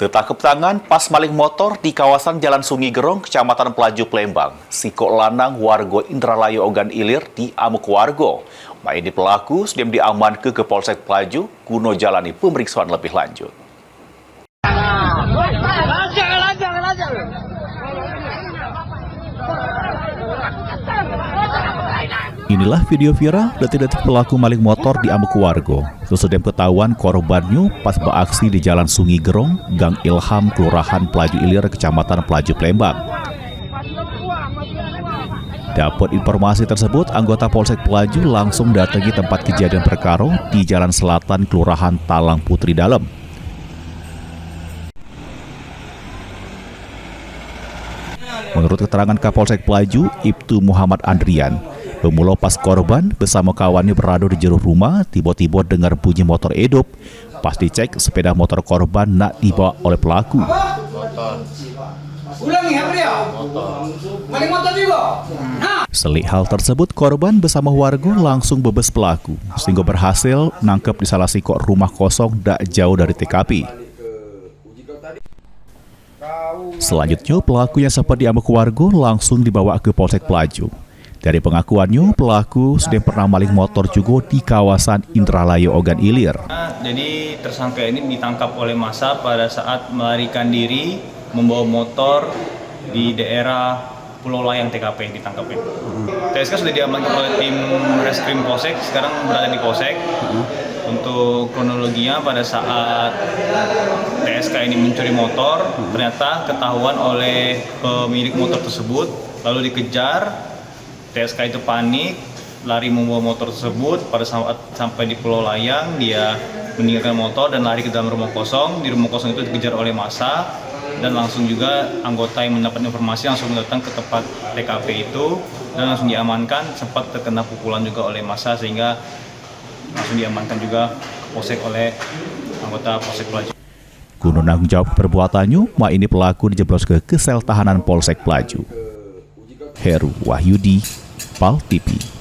Tertangkap tangan pas maling motor di kawasan Jalan Sungi Gerong, Kecamatan Pelaju, Palembang. Siko lanang warga Indralayu Ogan Ilir diamuk warga. Ini pelaku sudah diamankan ke Polsek Pelaju guna jalani pemeriksaan lebih lanjut. Inilah video viral detik-detik pelaku maling motor diamuk warga. Sesudah ketahuan korbannya pas beraksi di Jalan Sungi Gerong, Gang Ilham, Kelurahan Pelaju Ilir, Kecamatan Pelaju, Palembang. Dapat informasi tersebut, anggota Polsek Pelaju langsung datangi tempat kejadian perkara di Jalan Selatan, Kelurahan Talang Putri Dalem. Menurut keterangan Kapolsek Pelaju, Ibtu Muhammad Andrian, pemula pas korban bersama kawannya berada di jero rumah, tiba-tiba dengar bunyi motor edop. Pas dicek, sepeda motor korban nak dibawa oleh pelaku. Selik hal tersebut, korban bersama warga langsung bebas pelaku, sehingga berhasil nangkep di salah siko rumah kosong tak jauh dari TKP. Selanjutnya, pelaku yang sempat diamuk warga langsung dibawa ke Polsek Pelaju. Dari pengakuannya, pelaku sudah pernah maling motor juga di kawasan Indralayu Ogan Ilir. Jadi tersangka ini ditangkap oleh massa pada saat melarikan diri membawa motor di daerah Pulau Layang TKP ditangkapnya. TSK sudah diamankan oleh tim Reskrim Polsek, sekarang berada di Polsek. Untuk kronologinya, pada saat TSK ini mencuri motor, ternyata ketahuan oleh pemilik motor tersebut, lalu dikejar. TSK itu panik, lari membawa motor tersebut. Pada saat sampai di Pulau Layang, dia meninggalkan motor dan lari ke dalam rumah kosong. Di rumah kosong itu dikejar oleh massa, dan langsung juga anggota yang mendapat informasi langsung datang ke tempat TKP itu dan langsung diamankan. Sempat terkena pukulan juga oleh massa sehingga langsung diamankan juga Polsek oleh anggota Polsek Pelaju. Guna tanggung jawab perbuatannya, ini pelaku dijeblos ke sel tahanan Polsek Pelaju. Heru Wahyudi, PAL TV.